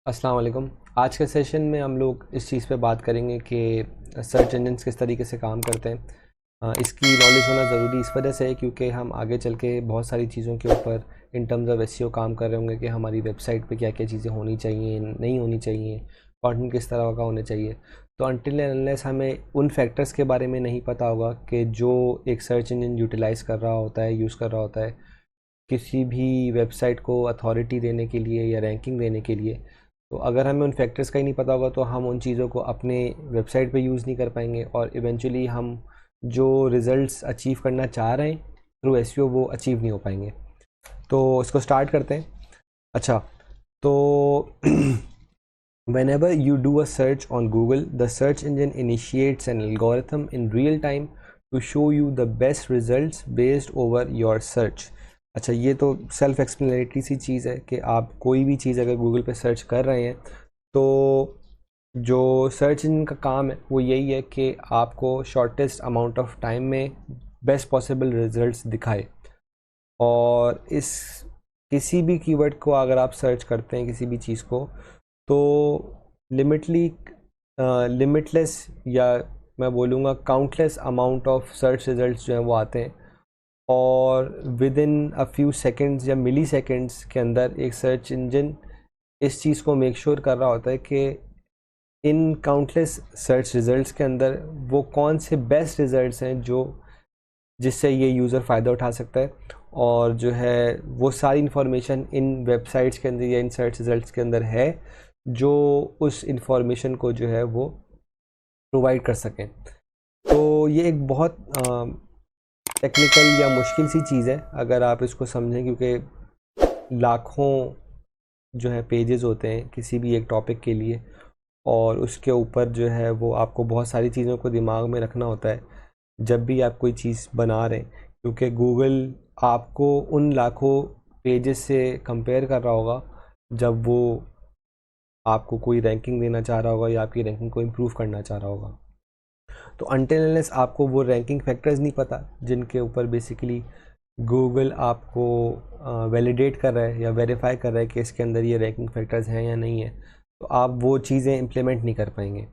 अस्सलाम वालेकुम। आज के सेशन में हम लोग इस चीज़ पे बात करेंगे कि सर्च इंजन्स किस तरीके से काम करते हैं। इसकी नॉलेज होना ज़रूरी इस वजह से है क्योंकि हम आगे चल के बहुत सारी चीज़ों के ऊपर इन टर्म्स ऑफ एसईओ काम कर रहे होंगे कि हमारी वेबसाइट पे क्या क्या चीज़ें होनी चाहिए, नहीं होनी चाहिए, कंटेंट किस तरह का होना चाहिए। तो अनटिल एंड अनलेस हमें उन फैक्टर्स के बारे में नहीं पता होगा कि जो एक सर्च इंजन यूटिलाइज़ कर रहा होता है, यूज़ कर रहा होता है किसी भी वेबसाइट को अथॉरिटी देने के लिए या रैंकिंग देने के लिए। तो अगर हमें उन फैक्टर्स का ही नहीं पता होगा तो हम उन चीज़ों को अपने वेबसाइट पे यूज़ नहीं कर पाएंगे और इवेंचुअली हम जो रिज़ल्ट्स अचीव करना चाह रहे हैं थ्रू एसईओ वो अचीव नहीं हो पाएंगे। तो इसको स्टार्ट करते हैं। अच्छा, तो whenever you do a search on Google, the search engine initiates an algorithm in real time to show you the best results based over your search। अच्छा, ये तो सेल्फ एक्सप्लेनेटरी सी चीज़ है कि आप कोई भी चीज़ अगर गूगल पे सर्च कर रहे हैं तो जो सर्च इंजन का काम है वो यही है कि आपको शॉर्टेस्ट अमाउंट ऑफ टाइम में बेस्ट पॉसिबल रिजल्ट्स दिखाए। और इस किसी भी कीवर्ड को अगर आप सर्च करते हैं किसी भी चीज़ को तो लिमिटलेस या मैं बोलूँगा countless amount of search results जो हैं वो आते हैं और with in a few seconds या मिली सेकेंड्स के अंदर एक सर्च इंजन इस चीज़ को मेक श्योर कर रहा होता है कि इन काउंटलेस सर्च रिजल्ट्स के अंदर वो कौन से बेस्ट रिजल्ट्स हैं जो जिससे ये यूज़र फ़ायदा उठा सकता है और जो है वो सारी इन्फॉर्मेशन इन वेबसाइट्स के अंदर या इन सर्च रिजल्ट्स के अंदर है जो उस इंफॉर्मेशन को जो है वो प्रोवाइड कर सकें। तो ये एक बहुत टेक्निकल या मुश्किल सी चीज़ है अगर आप इसको समझें, क्योंकि लाखों जो है पेजेस होते हैं किसी भी एक टॉपिक के लिए और उसके ऊपर जो है वो आपको बहुत सारी चीज़ों को दिमाग में रखना होता है जब भी आप कोई चीज़ बना रहे हैं, क्योंकि गूगल आपको उन लाखों पेजेस से कंपेयर कर रहा होगा जब वो आपको कोई रैंकिंग देना चाह रहा होगा या आपकी रैंकिंग को इम्प्रूव करना चाह रहा होगा। तो अनटिल अनलेस आपको वो रैंकिंग फैक्टर्स नहीं पता जिनके ऊपर बेसिकली गूगल आपको वैलिडेट कर रहा है या वेरीफाई कर रहा है कि इसके अंदर ये रैंकिंग फैक्टर्स हैं या नहीं है, तो आप वो चीज़ें इम्प्लीमेंट नहीं कर पाएंगे।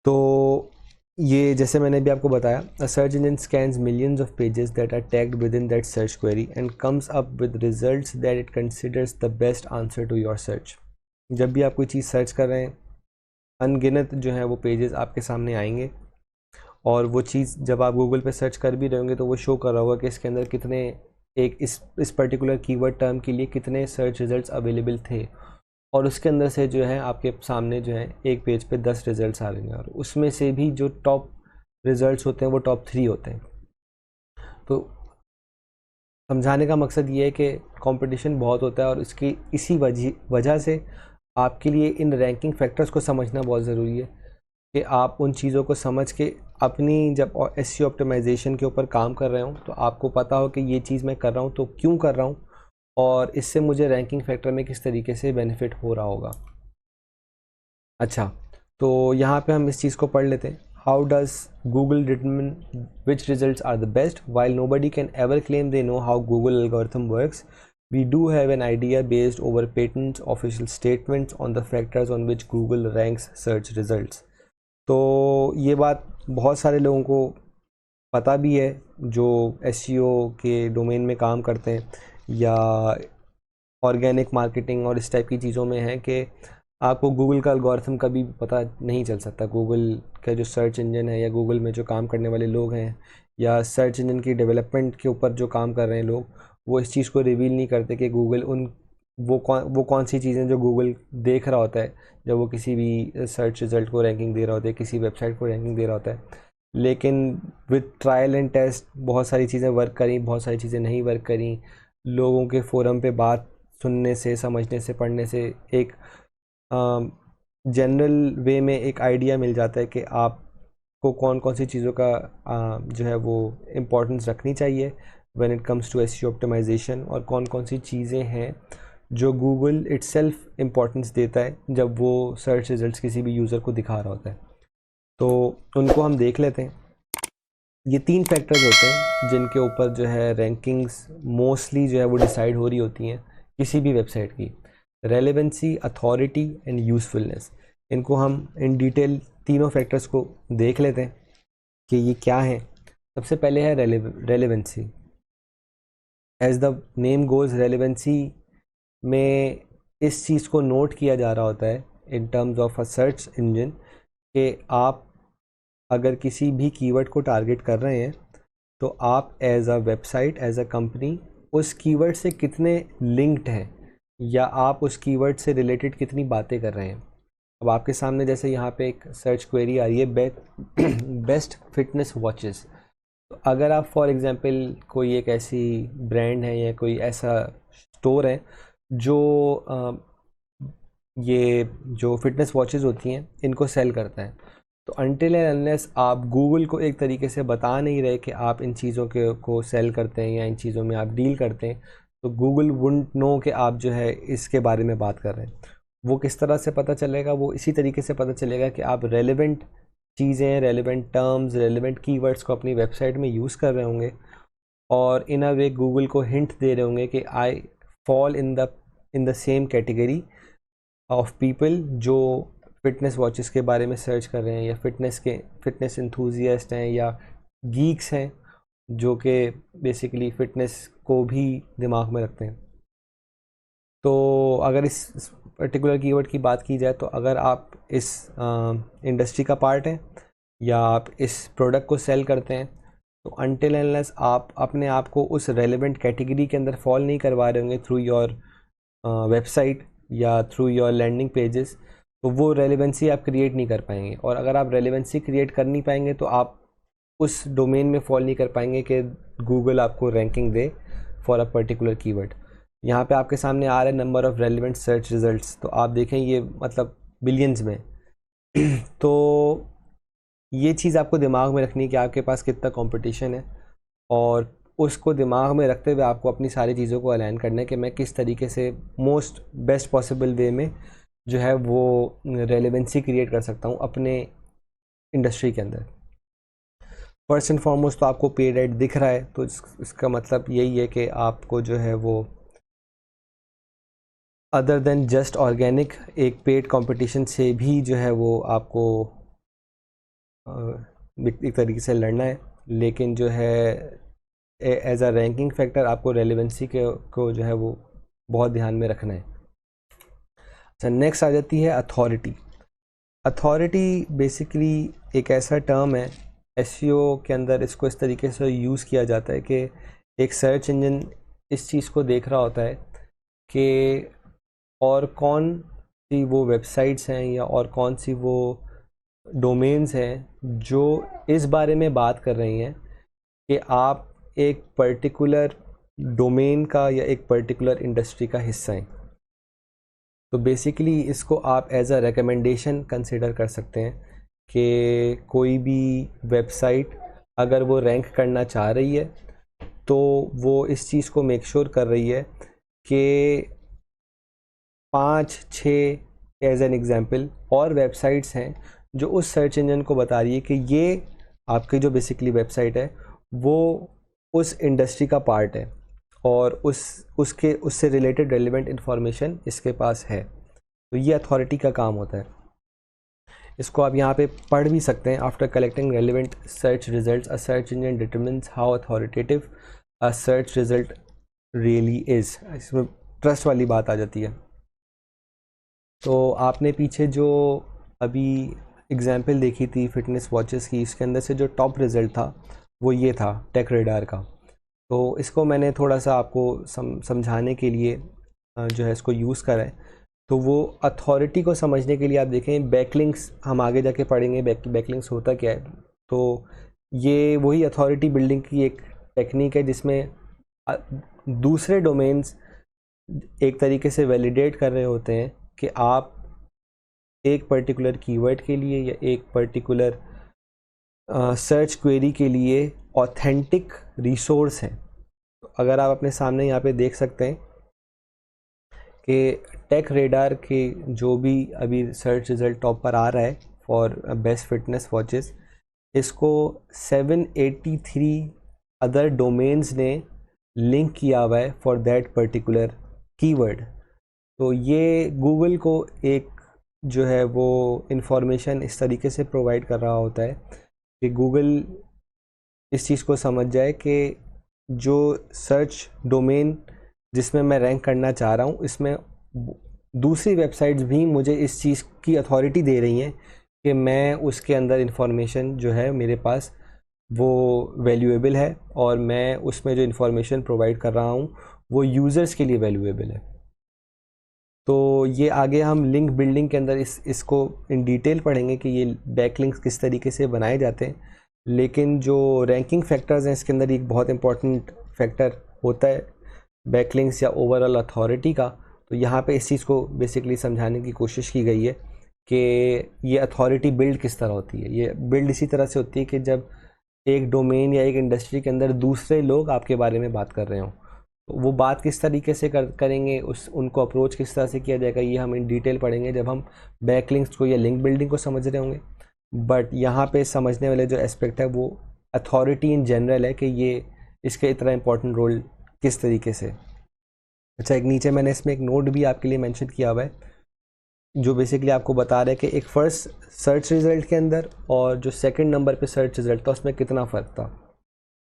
तो ये जैसे मैंने भी आपको बताया, a search engine scans millions of pages that are tagged with in that search query and comes up with results that it considers the best answer to your search. जब भी आप कोई चीज़ सर्च कर रहे हैं अनगिनत जो है वो पेजेस आपके सामने आएंगे और वो चीज़ जब आप गूगल पे सर्च कर भी रहे होंगे तो वो शो कर रहा होगा कि इसके अंदर कितने एक इस पर्टिकुलर कीवर्ड टर्म के लिए कितने सर्च रिजल्ट्स अवेलेबल थे और उसके अंदर से जो है आपके सामने जो है एक पेज पे 10 रिजल्ट्स आ रहे हैं और उसमें से भी जो टॉप रिजल्ट्स होते हैं वो टॉप 3 होते हैं। तो समझाने का मकसद ये है कि कंपटीशन बहुत होता है और इसकी इसी वजह से आपके लिए इन रैंकिंग फैक्टर्स को समझना बहुत ज़रूरी है कि आप उन चीज़ों को समझ के अपनी जब एसईओ ऑप्टिमाइजेशन के ऊपर काम कर रहे हो तो आपको पता हो कि ये चीज़ मैं कर रहा हूँ तो क्यों कर रहा हूँ और इससे मुझे रैंकिंग फैक्टर में किस तरीके से बेनिफिट हो रहा होगा। अच्छा, तो यहाँ पे हम इस चीज़ को पढ़ लेते हैं। How does Google determine which results are the best while nobody can ever claim they know how Google algorithm works. We do have an idea based over patents, official statements on the factors on which Google ranks search results। तो ये बात बहुत सारे लोगों को पता भी है जो एसईओ के डोमेन में काम करते हैं या ऑर्गेनिक मार्केटिंग और इस टाइप की चीज़ों में है कि आपको गूगल का एल्गोरिथम कभी पता नहीं चल सकता। गूगल का जो सर्च इंजन है या गूगल में जो काम करने वाले लोग हैं या सर्च इंजन की डेवलपमेंट के ऊपर जो काम कर रहे हैं लोग, वो इस चीज़ को रिवील नहीं करते कि गूगल उन वो कौन सी चीज़ें जो गूगल देख रहा होता है जब वो किसी भी सर्च रिज़ल्ट को रैंकिंग दे रहा होता है, किसी वेबसाइट को रैंकिंग दे रहा होता है। लेकिन विद ट्रायल एंड टेस्ट बहुत सारी चीज़ें वर्क करी, बहुत सारी चीज़ें नहीं वर्क करी। लोगों के फोरम पे बात सुनने से, समझने से, पढ़ने से एक जनरल वे में एक आइडिया मिल जाता है कि आपको कौन कौन सी चीज़ों का जो है वो इम्पोर्टेंस रखनी चाहिए when it comes to SEO optimization और कौन कौन सी चीज़ें हैं जो गूगल इटसेल्फ इम्पोर्टेंस देता है जब वो सर्च रिजल्ट्स किसी भी यूज़र को दिखा रहा होता है। तो उनको हम देख लेते हैं। ये 3 फैक्टर्स होते हैं जिनके ऊपर जो है रैंकिंग्स मोस्टली जो है वो डिसाइड हो रही होती हैं किसी भी वेबसाइट की। Relevancy, authority and usefulness. इनको हम इन डिटेल तीनों फैक्टर्स को देख लेते हैं कि ये क्या है। सबसे पहले है relevancy. As the name goes, relevancy में इस चीज़ को नोट किया जा रहा होता है in terms of a search engine कि आप अगर किसी भी कीवर्ड को टारगेट कर रहे हैं तो आप as a website, as a company उस कीवर्ड से कितने लिंक्ड हैं या आप उस कीवर्ड से रिलेटेड कितनी बातें कर रहे हैं। अब आपके सामने जैसे यहाँ पे एक सर्च क्वेरी आ रही है, बेस्ट फिटनेस वॉचेस। तो अगर आप फॉर एग्जांपल कोई एक ऐसी ब्रांड है या कोई ऐसा स्टोर है जो ये जो फिटनेस वॉचेस होती हैं इनको सेल करता है, तो अनटिल एंड अनलेस आप गूगल को एक तरीके से बता नहीं रहे कि आप इन चीज़ों के को सेल करते हैं या इन चीज़ों में आप डील करते हैं, तो गूगल वुडंट नो कि आप जो है इसके बारे में बात कर रहे हैं। वो किस तरह से पता चलेगा? वो इसी तरीके से पता चलेगा कि आप रेलेवेंट चीज़ें, रेलेवेंट टर्म्स, रेलेवेंट कीवर्ड्स को अपनी वेबसाइट में यूज़ कर रहे होंगे और इन अ वे गूगल को हिंट दे रहे होंगे कि I fall in the same category of people जो फिटनेस वॉचेस के बारे में सर्च कर रहे हैं या फिटनेस इंथुजियास्ट हैं या गीक्स हैं जो कि बेसिकली फ़िटनेस को भी दिमाग में रखते हैं। तो अगर इस पर्टिकुलर कीवर्ड की बात की जाए तो अगर आप इस इंडस्ट्री का पार्ट हैं या आप इस प्रोडक्ट को सेल करते हैं तो अनटिल अनलेस आप अपने आप को उस रेलेवेंट कैटेगरी के अंदर फॉल नहीं करवा रहे होंगे थ्रू योर वेबसाइट या थ्रू योर लैंडिंग पेजेस, तो वो रेलेवेंसी आप क्रिएट नहीं कर पाएंगे। और अगर आप रेलेवेंसी क्रिएट कर नहीं पाएंगे तो आप उस डोमेन में फॉल नहीं कर पाएंगे कि गूगल आपको ranking they for a particular keyword. यहाँ पे आपके सामने आ रहा है number of relevant search results, तो आप देखें ये मतलब बिलियंस में तो ये चीज़ आपको दिमाग में रखनी है कि आपके पास कितना कंपटीशन है और उसको दिमाग में रखते हुए आपको अपनी सारी चीज़ों को अलाइन करना है कि मैं किस तरीके से मोस्ट बेस्ट पॉसिबल वे में जो है वो रेलेवेंसी क्रिएट कर सकता हूँ अपने इंडस्ट्री के अंदर। फर्स्ट एंड फॉरमोस्ट तो आपको पेड ऐड दिख रहा है, तो इसका मतलब यही है कि आपको जो है वो अदर देन जस्ट ऑर्गेनिक एक पेड कंपटीशन से भी जो है वो आपको एक तरीके से लड़ना है, लेकिन जो है एज अ रैंकिंग फैक्टर आपको रेलेवेंसी के को जो है वो बहुत ध्यान में रखना है। अच्छा, नेक्स्ट आ जाती है अथॉरिटी। अथॉरिटी बेसिकली एक ऐसा टर्म है एसईओ के अंदर, इसको इस तरीके से यूज़ किया जाता है कि एक सर्च इंजन इस चीज़ को देख रहा होता है कि और कौन सी वो वेबसाइट्स हैं या और कौन सी वो डोमेन्स हैं जो इस बारे में बात कर रही हैं कि आप एक पर्टिकुलर डोमेन का या एक पर्टिकुलर इंडस्ट्री का हिस्सा हैं। तो बेसिकली इसको आप एज अ रिकमेंडेशन कंसिडर कर सकते हैं कि कोई भी वेबसाइट अगर वो रैंक करना चाह रही है तो वो इस चीज़ को मेक श्योर कर रही है कि 5-6 एज एन एग्ज़ाम्पल और वेबसाइट्स हैं जो उस सर्च इंजन को बता रही है कि ये आपकी जो बेसिकली वेबसाइट है वो उस इंडस्ट्री का पार्ट है और उससे रिलेटेड रेलिवेंट इन्फॉर्मेशन इसके पास है। तो ये अथॉरिटी का काम होता है। इसको आप यहाँ पे पढ़ भी सकते हैं। After collecting relevant search results a search engine determines how authoritative a search result really is. इसमें ट्रस्ट वाली बात आ जाती है। तो आपने पीछे जो अभी एग्जाम्पल देखी थी फिटनेस वॉचेस की, इसके अंदर से जो टॉप रिज़ल्ट था वो ये था टेक रेडार का। तो इसको मैंने थोड़ा सा आपको समझाने के लिए जो है इसको यूज़ करा है। तो वो अथॉरिटी को समझने के लिए आप देखें बैकलिंक्स, हम आगे जाके पढ़ेंगे बैकलिंक्स होता क्या है। तो ये वही अथॉरिटी बिल्डिंग की एक टेक्निक है जिसमें दूसरे डोमेन्स एक तरीके से वैलिडेट कर रहे होते हैं कि आप एक पर्टिकुलर कीवर्ड के लिए या एक पर्टिकुलर सर्च क्वेरी के लिए ऑथेंटिक रिसोर्स हैं। तो अगर आप अपने सामने यहाँ पे देख सकते हैं कि टेक रेडार के जो भी अभी सर्च रिज़ल्ट टॉप पर आ रहा है फॉर बेस्ट फिटनेस वॉचेस, इसको 783 अदर डोमेन्स ने लिंक किया हुआ है फॉर दैट पर्टिकुलर कीवर्ड। तो ये गूगल को एक जो है वो इंफॉर्मेशन इस तरीके से प्रोवाइड कर रहा होता है कि गूगल इस चीज़ को समझ जाए कि जो सर्च डोमेन जिसमें मैं रैंक करना चाह रहा हूँ, इसमें दूसरी वेबसाइट्स भी मुझे इस चीज़ की अथॉरिटी दे रही हैं कि मैं उसके अंदर इंफॉर्मेशन जो है मेरे पास वो वैल्यूएबल है, और मैं उसमें जो इंफॉर्मेशन प्रोवाइड कर रहा हूँ वो यूज़र्स के लिए वैल्यूएबल है। तो ये आगे हम लिंक बिल्डिंग के अंदर इसको इन डिटेल पढ़ेंगे कि ये बैकलिंक्स किस तरीके से बनाए जाते हैं। लेकिन जो रैंकिंग फैक्टर्स हैं इसके अंदर एक बहुत इंपॉर्टेंट फैक्टर होता है बैकलिंक्स या ओवरऑल अथॉरिटी का। तो यहाँ पे इस चीज़ को बेसिकली समझाने की कोशिश की गई है कि ये अथॉरिटी बिल्ड किस तरह होती है। ये बिल्ड इसी तरह से होती है कि जब एक डोमेन या एक इंडस्ट्री के अंदर दूसरे लोग आपके बारे में बात कर रहे हों, तो वो बात किस तरीके से करेंगे, उनको अप्रोच किस तरह से किया जाएगा, ये हम इन डिटेल पढ़ेंगे जब हम बैकलिंक्स को या लिंक बिल्डिंग को समझ रहे होंगे। बट यहाँ पे समझने वाले जो एस्पेक्ट है वो अथॉरिटी इन जनरल है कि ये इसका इतना इम्पोर्टेंट रोल किस तरीके से। अच्छा, एक नीचे मैंने इसमें एक नोट भी आपके लिए मेंशन किया हुआ है जो बेसिकली आपको बता रहा है कि एक फर्स्ट सर्च रिज़ल्ट के अंदर और जो सेकंड नंबर पे सर्च रिज़ल्ट था उसमें कितना फ़र्क था।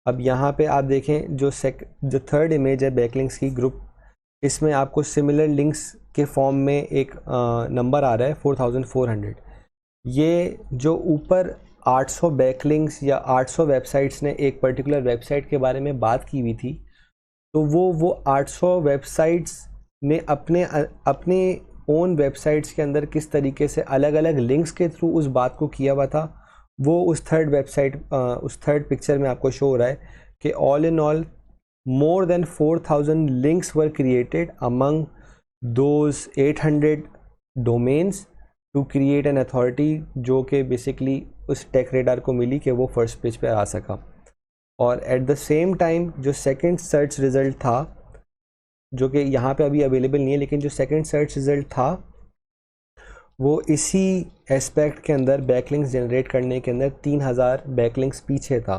अब यहाँ पे आप देखें जो थर्ड इमेज है बैकलिंक्स की ग्रुप, इसमें आपको सिमिलर लिंक्स के फॉर्म में एक नंबर आ रहा है 4400। ये जो ऊपर 800 बैकलिंक्स या 800 वेबसाइट्स ने एक पर्टिकुलर वेबसाइट के बारे में बात की हुई थी, तो वो 800 वेबसाइट्स ने अपने ओन वेबसाइट्स के अंदर किस तरीके से अलग अलग लिंक्स के थ्रू उस बात को किया हुआ था, वो उस थर्ड पिक्चर में आपको शो हो रहा है कि all in all more than 4000 links were created among those 800 domains to create an authority, जो कि बेसिकली उस टेक रेडार को मिली कि वो फर्स्ट पेज पे आ सका। और एट द सेम टाइम जो सेकंड सर्च रिज़ल्ट था, जो कि यहाँ पे अभी अवेलेबल नहीं है, लेकिन जो सेकंड सर्च रिज़ल्ट था वो इसी एस्पेक्ट के अंदर बैकलिंक्स जनरेट करने के अंदर 3000 बैकलिंक्स पीछे था।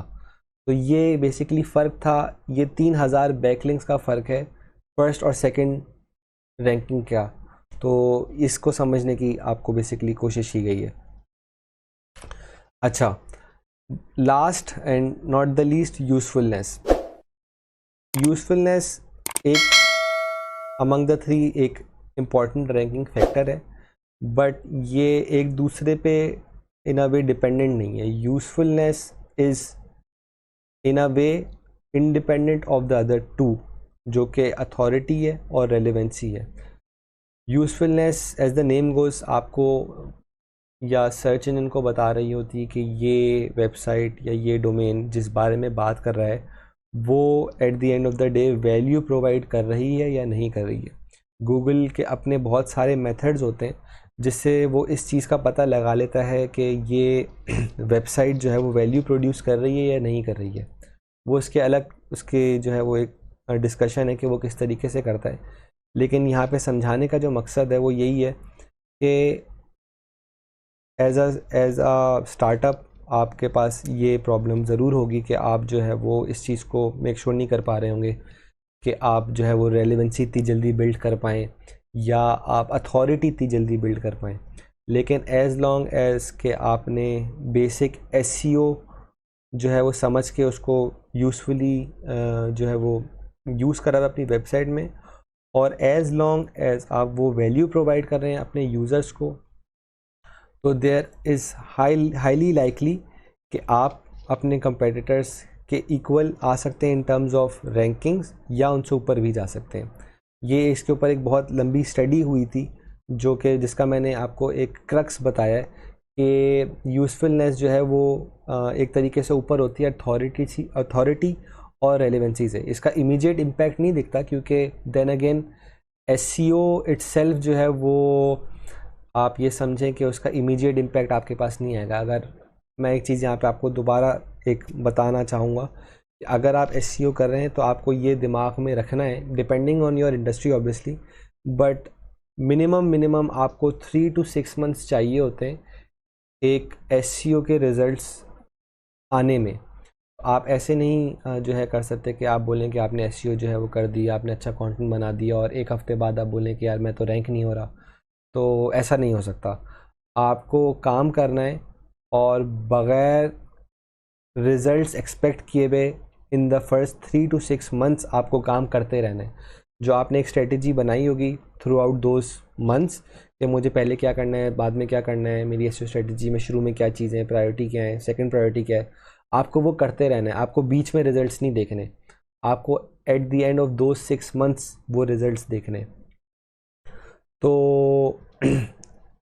तो ये बेसिकली फ़र्क था, ये 3000 बैकलिंक्स का फ़र्क है फर्स्ट और सेकंड रैंकिंग का। तो इसको समझने की आपको बेसिकली कोशिश की गई है। अच्छा, last and not the least, usefulness एक अमंग द थ्री एक इम्पॉर्टेंट रैंकिंग फैक्टर है, बट ये एक दूसरे पे इन अ वे डिपेंडेंट नहीं है। Usefulness is in a way independent of the other two, जो कि अथॉरिटी है और रेलेवेंसी है। Usefulness as the name goes आपको या सर्च इंजन को बता रही होती है कि ये वेबसाइट या ये डोमेन जिस बारे में बात कर रहा है वो at the end of the day value provide कर रही है या नहीं कर रही है। गूगल के अपने बहुत सारे मेथड्स होते हैं जिससे वो इस चीज़ का पता लगा लेता है कि ये वेबसाइट जो है वो वैल्यू प्रोड्यूस कर रही है या नहीं कर रही है। वो उसके जो है वो एक डिस्कशन है कि वो किस तरीके से करता है। लेकिन यहाँ पे समझाने का जो मकसद है वो यही है कि एज अ स्टार्टअप आपके पास ये प्रॉब्लम ज़रूर होगी कि आप जो है वो इस चीज़ को मेक श्योर नहीं कर पा रहे होंगे कि आप जो है वो रेलेवेंसी इतनी जल्दी बिल्ड कर पाएँ या आप अथॉरिटी इतनी जल्दी बिल्ड कर पाएँ। लेकिन एज़ लॉन्ग एज़ के आपने बेसिक एसईओ जो है वो समझ के उसको यूज़फुली जो है वो यूज़ करा अपनी वेबसाइट में, और एज़ लॉन्ग एज़ आप वो वैल्यू प्रोवाइड कर रहे हैं अपने यूज़र्स को, तो देयर इज़ हाईली लाइकली कि आप अपने कंपेटिटर्स के इक्वल आ सकते हैं इन टर्म्स ऑफ रैंकिंग्स, या उनसे ऊपर भी जा सकते हैं। ये इसके ऊपर एक बहुत लंबी स्टडी हुई थी जिसका मैंने आपको एक क्रक्स बताया है कि यूज़फुलनेस जो है वो एक तरीके से ऊपर होती है अथॉरिटी और रेलेवेंसी से। इसका इमीडिएट इम्पैक्ट नहीं दिखता क्योंकि देन अगेन एसईओ इटसेल्फ जो है वो आप ये समझें कि उसका इमीडिएट इम्पैक्ट आपके पास नहीं आएगा। अगर मैं एक चीज़ यहाँ पे आपको दोबारा एक बताना चाहूँगा, अगर आप एसईओ कर रहे हैं तो आपको ये दिमाग में रखना है, depending on your industry obviously, but minimum आपको 3 to 6 मंथ्स चाहिए होते हैं एक एसईओ के रिज़ल्ट्स आने में। आप ऐसे नहीं जो है कर सकते कि आप बोलें कि आपने एसईओ जो है वो कर दिया, आपने अच्छा कंटेंट बना दिया और एक हफ़्ते बाद आप बोलें कि यार मैं तो रैंक नहीं हो रहा। तो ऐसा नहीं हो सकता। आपको काम करना है और बग़ैर रिजल्ट्स एक्सपेक्ट किए हुए in the first 3 to 6 months आपको काम करते रहना है। जो आपने एक स्ट्रेटजी बनाई होगी थ्रू आउट दोज मंथ्स कि मुझे पहले क्या करना है, बाद में क्या करना है, मेरी एसईओ स्ट्रेटजी में शुरू में क्या चीज़ें हैं, प्रायोरिटी क्या है, सेकंड प्रायोरिटी क्या है, आपको वो करते रहना है। आपको बीच में रिजल्ट्स नहीं देखने, आपको एट द एंड ऑफ दो 6 months वो रिजल्ट्स देखने। तो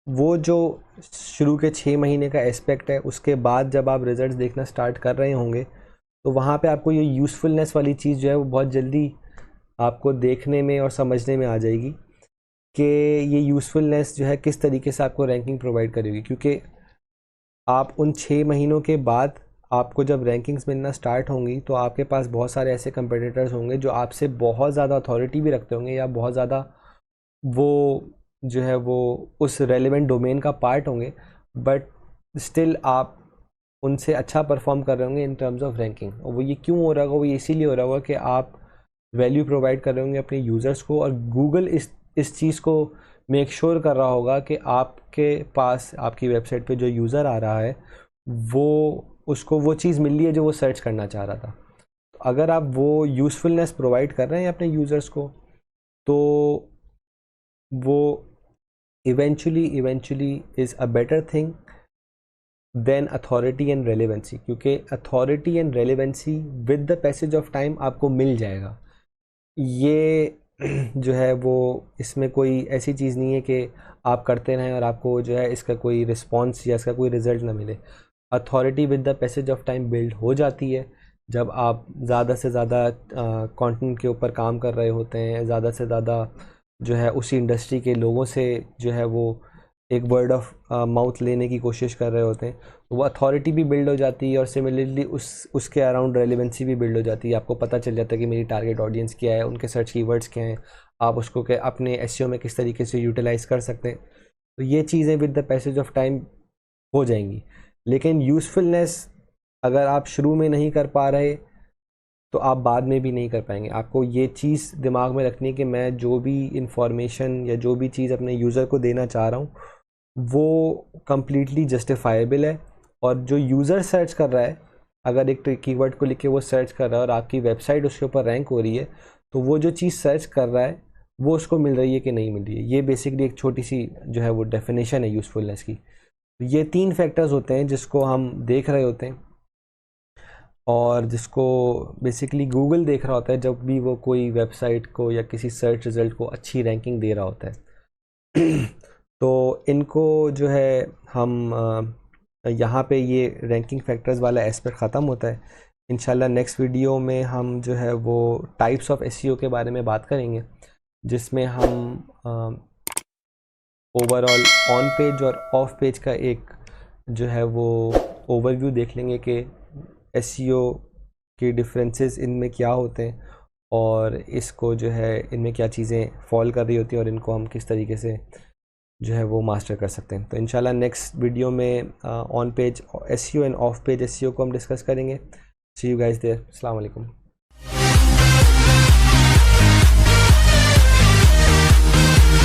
वो जो शुरू के 6 महीने का एस्पेक्ट है, उसके बाद जब आप रिजल्ट्स देखना स्टार्ट कर रहे होंगे तो वहाँ पे आपको ये यूज़फुलनेस वाली चीज़ जो है वो बहुत जल्दी आपको देखने में और समझने में आ जाएगी कि ये यूज़फुलनेस जो है किस तरीके से आपको रैंकिंग प्रोवाइड करेगी। क्योंकि आप उन 6 महीनों के बाद आपको जब रैंकिंग्स मिलना स्टार्ट होंगी तो आपके पास बहुत सारे ऐसे कंपटीटर्स होंगे जो आपसे बहुत ज़्यादा अथॉरिटी भी रखते होंगे या बहुत ज़्यादा वो जो है वो उस रेलिवेंट डोमेन का पार्ट होंगे, बट स्टिल आप उनसे अच्छा परफॉर्म कर रहे होंगे इन टर्म्स ऑफ रैंकिंग। और वो ये क्यों हो रहा होगा, वो इसीलिए हो रहा होगा कि आप वैल्यू प्रोवाइड कर रहे होंगे अपने यूज़र्स को, और गूगल इस चीज़ को मेक श्योर कर रहा होगा कि आपके पास आपकी वेबसाइट पे जो यूज़र आ रहा है वो उसको वो चीज़ मिल रही है जो वो सर्च करना चाह रहा था। तो अगर आप वो यूज़फुलनेस प्रोवाइड कर रहे हैं अपने यूज़र्स को तो वो eventually is a better thing than authority and relevancy. क्योंकि authority and relevancy with the passage of time आपको मिल जाएगा। ये जो है वो इसमें कोई ऐसी चीज़ नहीं है कि आप करते रहें और आपको जो है इसका कोई रिस्पॉन्स या इसका कोई रिज़ल्ट ना मिले। Authority with the passage of time build हो जाती है जब आप ज़्यादा से ज़्यादा कंटेंट के ऊपर काम कर रहे होते हैं, ज़्यादा से ज़्यादा जो है उसी इंडस्ट्री के लोगों से जो है वो एक वर्ड ऑफ माउथ लेने की कोशिश कर रहे होते हैं। तो वो अथॉरिटी भी बिल्ड हो जाती है और सिमिलरली उसके अराउंड रेलिवेंसी भी बिल्ड हो जाती है। आपको पता चल जाता है कि मेरी टारगेट ऑडियंस क्या है, उनके सर्च कीवर्ड्स क्या हैं, आप उसको के अपने एसईओ में किस तरीके से यूटिलाइज़ कर सकते हैं। तो ये चीज़ें with the passage of time हो जाएंगी। लेकिन यूज़फुलनेस अगर आप शुरू में नहीं कर पा रहे तो आप बाद में भी नहीं कर पाएंगे। आपको ये चीज़ दिमाग में रखनी है कि मैं जो भी इंफॉर्मेशन या जो भी चीज़ अपने यूज़र को देना चाह रहा हूँ वो कम्प्लीटली जस्टिफाइबल है। और जो यूज़र सर्च कर रहा है, अगर एक कीवर्ड को लिख के वो सर्च कर रहा है और आपकी वेबसाइट उसके ऊपर रैंक हो रही है, तो वो जो चीज़ सर्च कर रहा है वो उसको मिल रही है कि नहीं मिल रही है। ये बेसिकली एक छोटी सी जो है वो डेफिनेशन है यूज़फुलनेस की। ये 3 फैक्टर्स होते हैं जिसको हम देख रहे होते हैं और जिसको बेसिकली गूगल देख रहा होता है जब भी वो कोई वेबसाइट को या किसी सर्च रिज़ल्ट को अच्छी रैंकिंग दे रहा होता है। तो इनको जो है हम यहाँ पे ये रैंकिंग फैक्टर्स वाला एस्पेक्ट ख़त्म होता है। इंशाल्लाह नेक्स्ट वीडियो में हम जो है वो टाइप्स ऑफ एसईओ के बारे में बात करेंगे, जिसमें हम ओवरऑल ऑन पेज और ऑफ पेज का एक जो है वो ओवरव्यू देख लेंगे कि एसईओ के डिफरेंसेस इनमें क्या होते हैं और इसको जो है इनमें क्या चीज़ें फॉल कर रही होती हैं और इनको हम किस तरीके से जो है वो मास्टर कर सकते हैं। तो इंशाल्लाह नेक्स्ट वीडियो में on page SEO end of page SEO को हम डिस्कस करेंगे। सी यू गाइस देयर। अस्सलाम वालेकुम।